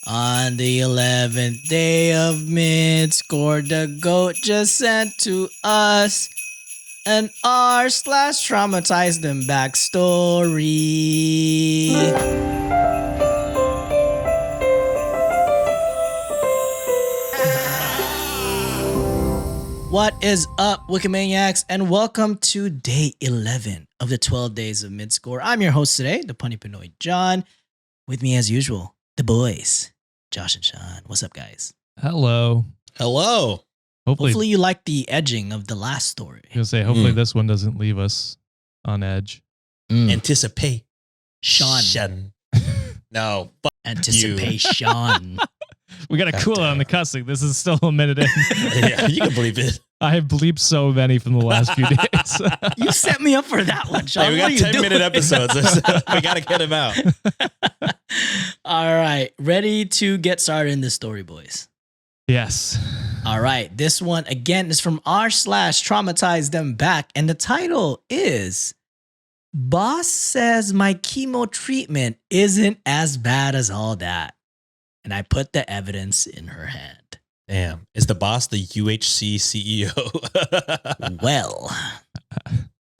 On the 11th day of Midscore, the GOAT just sent to us an r/traumatized them backstory. What is up, WikiManiacs, and welcome to day 11 of the 12 Days of Midscore. I'm your host today, the Punny Pinoy John. With me as usual, the boys, Josh and Sean. What's up, guys? Hello. Hello. Hopefully you like the edging of the last story. I was gonna say, hopefully this one doesn't leave us on edge. Anticipate. Sean. No. Anticipation. We got to cool on the cussing. This is still a minute in. Yeah, you can believe it. I have bleeped so many from the last few days. You set me up for that one, Sean. Hey, we got 10-minute episodes. We got to get them out. All right. Ready to get started in this story, boys? Yes. All right. This one, again, is from r/traumatize them back. And the title is Boss Says My Chemo Treatment Isn't As Bad as All That. And I put the evidence in her hand. Damn. Is the boss the UHC CEO? Well.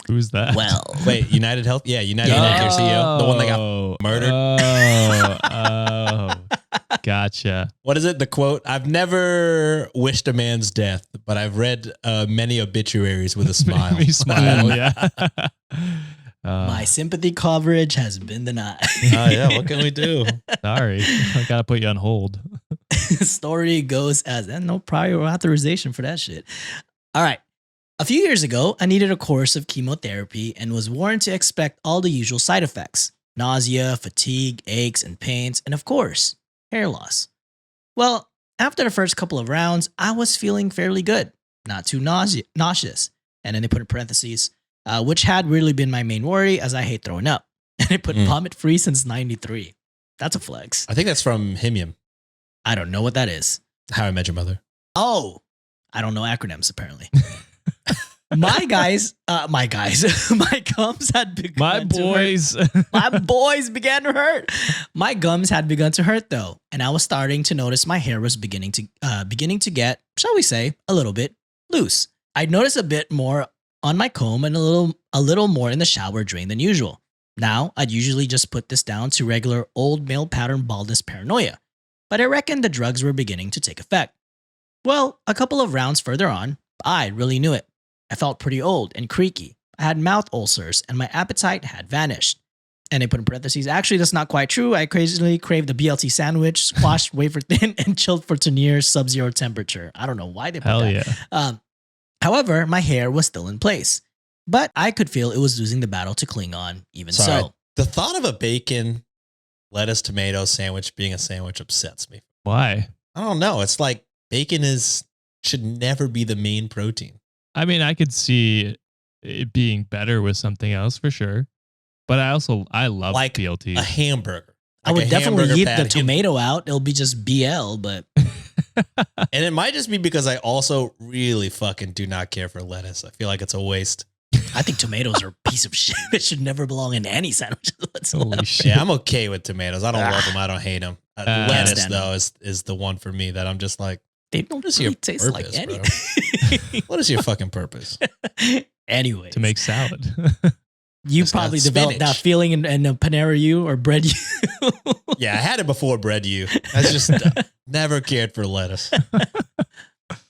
Who's that? Well. Wait, United Health? Yeah, United Healthcare CEO. The one that got murdered. Oh, gotcha. What is it? The quote? I've never wished a man's death, but I've read many obituaries with a smile. Me smile, yeah. My sympathy coverage has been denied. Yeah, what can we do? Sorry. I got to put you on hold. Story goes as, and no prior authorization for that shit. All right. A few years ago, I needed a course of chemotherapy and was warned to expect all the usual side effects: nausea, fatigue, aches, and pains, and of course, hair loss. Well, after the first couple of rounds, I was feeling fairly good, not too nauseous. And then they put in parentheses, which had really been my main worry, as I hate throwing up. And they put vomit free since 93. That's a flex. I think that's from Himium. I don't know what that is. How I Met Your Mother. Oh, I don't know acronyms apparently. my gums had begun to hurt. My boys began to hurt. My gums had begun to hurt though, and I was starting to notice my hair was beginning to get, shall we say, a little bit loose. I'd notice a bit more on my comb and a little more in the shower drain than usual. Now, I'd usually just put this down to regular old male pattern baldness paranoia, but I reckoned the drugs were beginning to take effect. Well, a couple of rounds further on, I really knew it. I felt pretty old and creaky. I had mouth ulcers and my appetite had vanished. And they put in parentheses, actually, that's not quite true. I occasionally craved a BLT sandwich, squashed wafer thin, and chilled for to near sub-zero temperature. I don't know why they put that. Yeah. However, my hair was still in place, but I could feel it was losing the battle to cling on, even so. The thought of a bacon, lettuce, tomato sandwich being a sandwich upsets me. Why? I don't know. It's like bacon should never be the main protein. I mean, I could see it being better with something else for sure. But I love like BLT. A hamburger. I would definitely eat the tomato out. It'll be just BL, but... And it might just be because I also really fucking do not care for lettuce. I feel like it's a waste. I think tomatoes are a piece of shit. It should never belong in any sandwiches whatsoever. Holy shit. Yeah, I'm okay with tomatoes. I don't love them. I don't hate them. Lettuce, though, is the one for me that I'm just like, they don't really taste like anything. What is your fucking purpose? Anyway. To make salad. You probably developed that feeling in Panera U or Bread U. Yeah, I had it before Bread U. I just never cared for lettuce.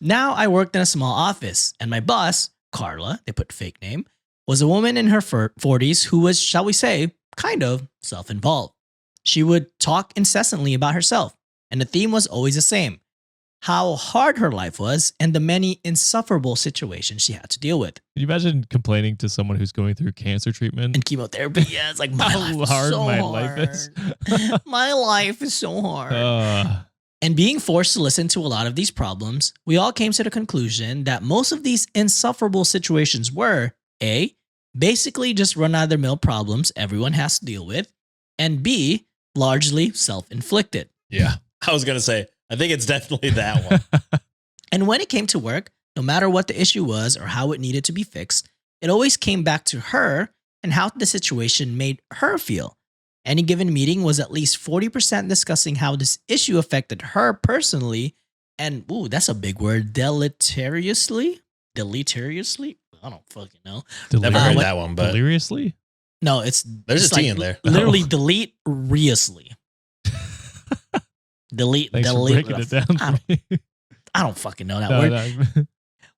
Now I worked in a small office, and my boss, Carla, they put fake name, was a woman in her 40s who was, shall we say, kind of self-involved. She would talk incessantly about herself, and the theme was always the same: how hard her life was and the many insufferable situations she had to deal with. Can you imagine complaining to someone who's going through cancer treatment? And chemotherapy? Yeah, it's like, my life is. My life is so hard. And being forced to listen to a lot of these problems, we all came to the conclusion that most of these insufferable situations were A, basically just run-of-the-mill problems everyone has to deal with, and B, largely self-inflicted. Yeah, I was going to say, I think it's definitely that one. And when it came to work, no matter what the issue was or how it needed to be fixed, it always came back to her and how the situation made her feel. Any given meeting was at least 40% discussing how this issue affected her personally, and ooh, that's a big word, deleteriously? Deleteriously? I don't fucking know. Never heard what- that one, but Deliriously? No, it's there's it's a T in there. Literally delete riously. Delete, Thanks for delete. breaking it down for me. I don't fucking know that No, word. no.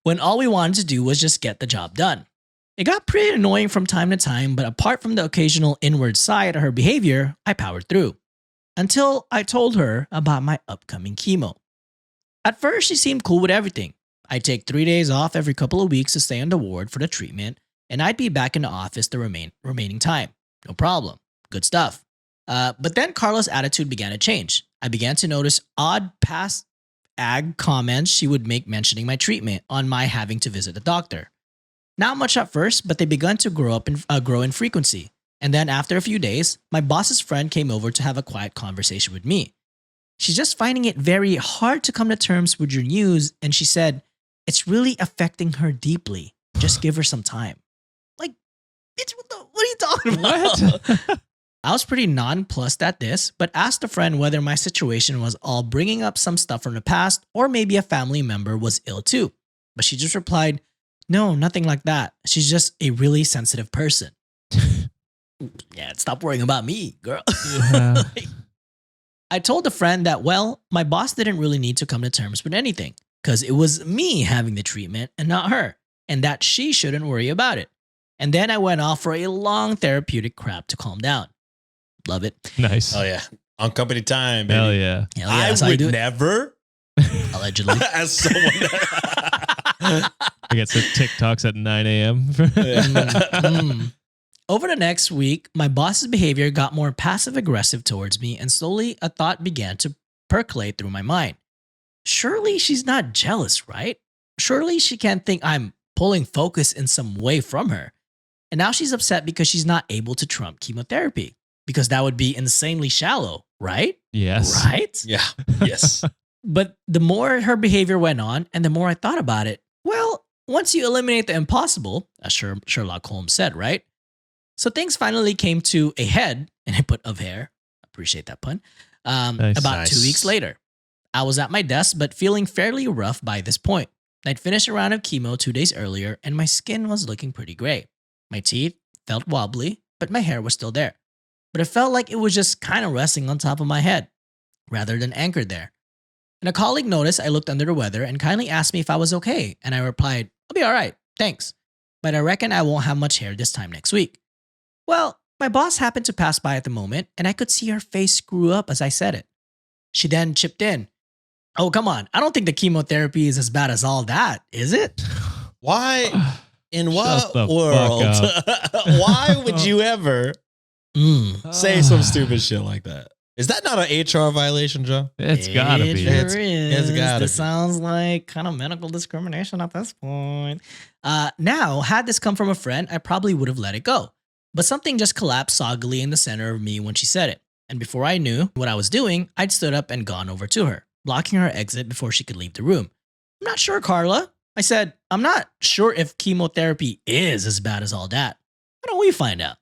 When all we wanted to do was just get the job done. It got pretty annoying from time to time, but apart from the occasional inward side of her behavior, I powered through. Until I told her about my upcoming chemo. At first, she seemed cool with everything. I'd take 3 days off every couple of weeks to stay on the ward for the treatment, and I'd be back in the office the remaining time. No problem. Good stuff. But then Carla's attitude began to change. I began to notice odd past ag comments she would make mentioning my treatment on my having to visit the doctor. Not much at first, but they began to grow in frequency. And then after a few days, my boss's friend came over to have a quiet conversation with me. She's just finding it very hard to come to terms with your news, and she said, it's really affecting her deeply. Just give her some time. Like, bitch, what are you talking about? What? I was pretty nonplussed at this, but asked a friend whether my situation was all bringing up some stuff from the past or maybe a family member was ill too. But she just replied, no, nothing like that. She's just a really sensitive person. Yeah, stop worrying about me, girl. Yeah. I told a friend that, well, my boss didn't really need to come to terms with anything because it was me having the treatment and not her, and that she shouldn't worry about it. And then I went off for a long therapeutic crap to calm down. Love it. Nice. Oh yeah, on company time, baby. Hell yeah. Hell yeah, I that's how you would do it. never, Allegedly. as someone. I get some TikToks at 9 a.m. Mm. Over the next week, my boss's behavior got more passive aggressive towards me, and slowly a thought began to percolate through my mind. Surely she's not jealous, right? Surely she can't think I'm pulling focus in some way from her. And now she's upset because she's not able to trump chemotherapy, because that would be insanely shallow, right? Yes. Right? Yeah. Yes. But the more her behavior went on and the more I thought about it, well, once you eliminate the impossible, as Sherlock Holmes said, right? So things finally came to a head, and I put of hair. Appreciate that pun. Nice. About 2 weeks later. I was at my desk, but feeling fairly rough by this point. I'd finished a round of chemo 2 days earlier, and my skin was looking pretty gray. My teeth felt wobbly, but my hair was still there. But it felt like it was just kind of resting on top of my head, rather than anchored there. And a colleague noticed I looked under the weather and kindly asked me if I was okay, and I replied, I'll be all right, thanks. But I reckon I won't have much hair this time next week. Well, my boss happened to pass by at the moment, and I could see her face screw up as I said it. She then chipped in. Oh, come on. I don't think the chemotherapy is as bad as all that, is it? Why? In what Shut the world? Why would you ever say some stupid shit like that? Is that not an HR violation, Joe? It's gotta be. It It's sure is. gotta This be. sounds like kind of medical discrimination at this point. Now, had this come from a friend, I probably would have let it go. But something just collapsed soggily in the center of me when she said it. And before I knew what I was doing, I'd stood up and gone over to her, blocking her exit before she could leave the room. I'm not sure, Carla. I said, I'm not sure if chemotherapy is as bad as all that. Why don't we find out?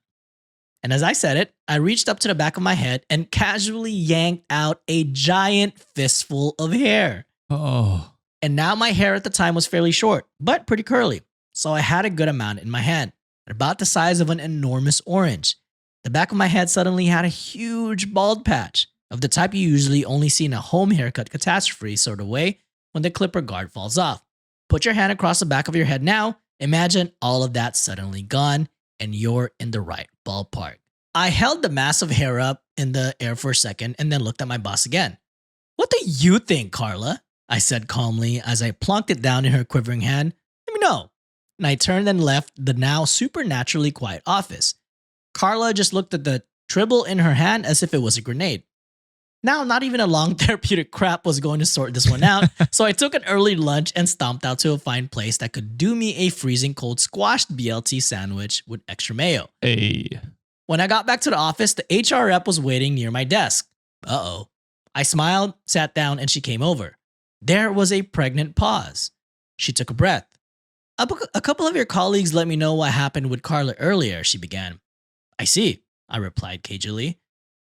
And as I said it, I reached up to the back of my head and casually yanked out a giant fistful of hair. Oh. And now my hair at the time was fairly short, but pretty curly. So I had a good amount in my hand, about the size of an enormous orange. The back of my head suddenly had a huge bald patch, of the type you usually only see in a home haircut catastrophe sort of way when the clipper guard falls off. Put your hand across the back of your head now. Imagine all of that suddenly gone, and you're in the right ballpark. I held the mass of hair up in the air for a second and then looked at my boss again. What do you think, Carla? I said calmly as I plunked it down in her quivering hand. Let me know. And I turned and left the now supernaturally quiet office. Carla just looked at the tribble in her hand as if it was a grenade. Now, not even a long therapeutic crap was going to sort this one out, so I took an early lunch and stomped out to a fine place that could do me a freezing cold squashed BLT sandwich with extra mayo. Hey. When I got back to the office, the HR rep was waiting near my desk. Uh-oh. I smiled, sat down, and she came over. There was a pregnant pause. She took a breath. A couple of your colleagues let me know what happened with Carla earlier, she began. I see, I replied cagily.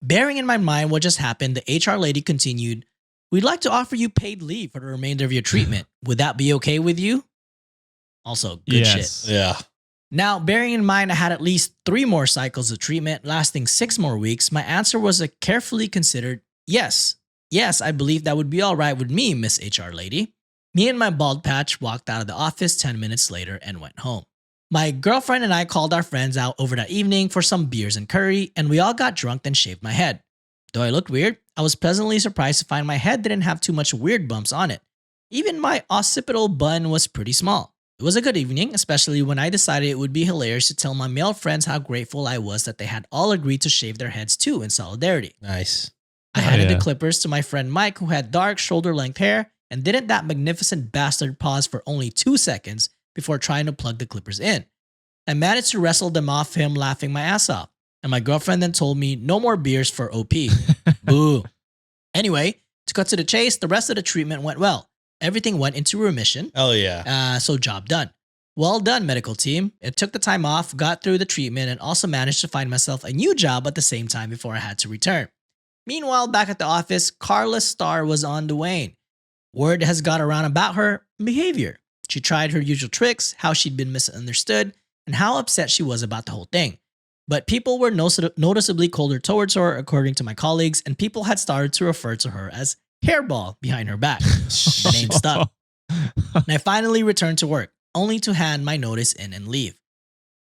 Bearing in my mind what just happened, the HR lady continued, "We'd like to offer you paid leave for the remainder of your treatment. Would that be okay with you?" Also, good shit. Yeah. Now, bearing in mind I had at least 3 more cycles of treatment lasting 6 more weeks, my answer was a carefully considered yes. Yes, I believe that would be all right with me, Miss HR lady. Me and my bald patch walked out of the office 10 minutes later and went home. My girlfriend and I called our friends out over that evening for some beers and curry, and we all got drunk and shaved my head. Though I looked weird, I was pleasantly surprised to find my head didn't have too much weird bumps on it. Even my occipital bun was pretty small. It was a good evening, especially when I decided it would be hilarious to tell my male friends how grateful I was that they had all agreed to shave their heads too in solidarity. Nice. I handed the clippers to my friend Mike, who had dark shoulder-length hair, and didn't that magnificent bastard pause for only 2 seconds before trying to plug the clippers in. I managed to wrestle them off him, laughing my ass off, and my girlfriend then told me no more beers for OP. Boo. Anyway, to cut to the chase, the rest of the treatment went well. Everything went into remission. Oh, yeah. So job done. Well done, medical team. It took the time off, got through the treatment, and also managed to find myself a new job at the same time before I had to return. Meanwhile, back at the office, Carla's star was on the wane. Word has got around about her behavior. She tried her usual tricks, how she'd been misunderstood, and how upset she was about the whole thing. But people were noticeably colder towards her, according to my colleagues, and people had started to refer to her as Hairball behind her back. The name stuck. And I finally returned to work, only to hand my notice in and leave.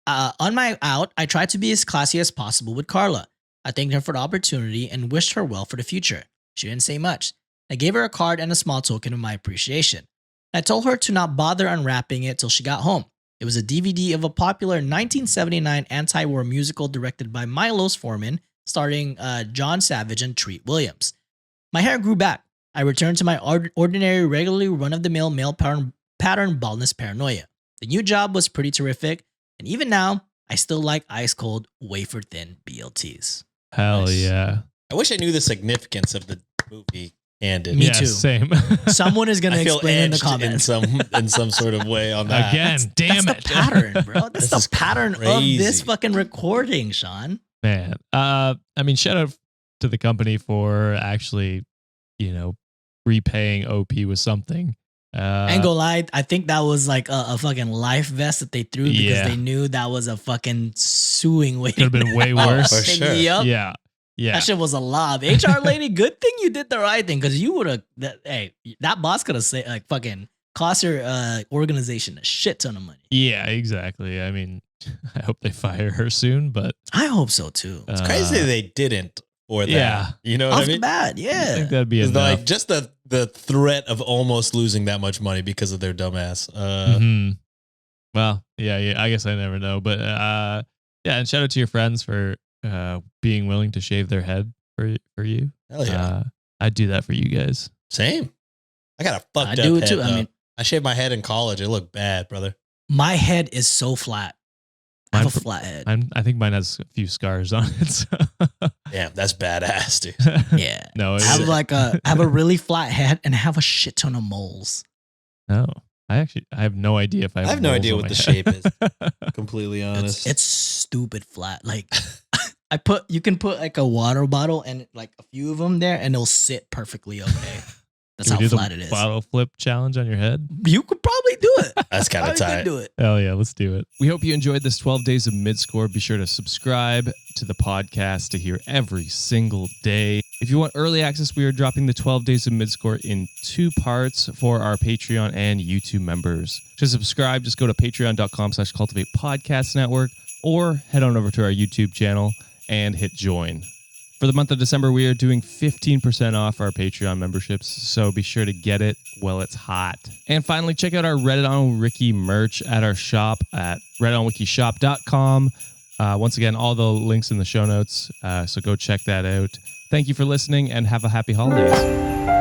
On my out, I tried to be as classy as possible with Carla. I thanked her for the opportunity and wished her well for the future. She didn't say much. I gave her a card and a small token of my appreciation. I told her to not bother unwrapping it till she got home. It was a DVD of a popular 1979 anti-war musical directed by Milos Forman, starring John Savage and Treat Williams. My hair grew back. I returned to my ordinary, regularly run-of-the-mill male pattern baldness paranoia. The new job was pretty terrific, and even now, I still like ice-cold, wafer-thin BLTs. Hell Nice. yeah. I wish I knew the significance of the movie Handed. Me Yeah, too. Same. Someone is going I to feel explain in the edged comments. in some sort of way on that. Again, damn That's it. the pattern, bro. That's This is the pattern of crazy. this fucking recording, Sean. Man. I mean, shout out to the company for actually, repaying OP with something. I ain't gonna lie, I think that was like a fucking life vest that they threw because Yeah. they knew that was a fucking suing waiting. Could have been way Oh, worse. for sure. Yup. Yeah. Yeah. That shit was a lob. HR lady, good thing you did the right thing because you would have. That boss could have say like fucking cost your organization a shit ton of money. Yeah, exactly. I mean, I hope they fire her soon, but I hope so too. It's crazy they didn't for that. yeah. You know what Off I the mean? bat, I yeah. think that'd be It's enough. like just the threat of almost losing that much money because of their dumbass. Mhm. Well, yeah, I guess I never know, but yeah, and shout out to your friends for being willing to shave their head for you. Hell yeah. I'd do that for you guys. Same. I got a fucked I up do it head, too. though. I mean, I shaved my head in college. It looked bad, brother. my head is so flat. I have a Mine- flat head. I think mine has a few scars on it. So. Damn, that's badass, dude. Yeah. No, I have a really flat head and I have a shit ton of moles. no. I have no idea if I I have no moles idea on what my the head. shape is. Completely honest. It's stupid flat. Like you can put like a water bottle and like a few of them there and it'll sit perfectly okay. That's Can how we do flat the it is. bottle flip challenge on your head? You could probably do it. That's kind of Probably could tight. do it. Hell yeah, let's do it. We hope you enjoyed this 12 Days of Midscore. Be sure to subscribe to the podcast to hear every single day. If you want early access, we are dropping the 12 Days of Midscore in 2 parts for our Patreon and YouTube members. To subscribe, just go to patreon.com/cultivate podcast network or head on over to our YouTube channel and hit join. For the month of December, we are doing 15% off our Patreon memberships, so be sure to get it while it's hot. And finally, check out our Reddit on Wiki merch at our shop at redditonwikishop.com. Once again, all the links in the show notes, so go check that out. Thank you for listening and have a happy holidays.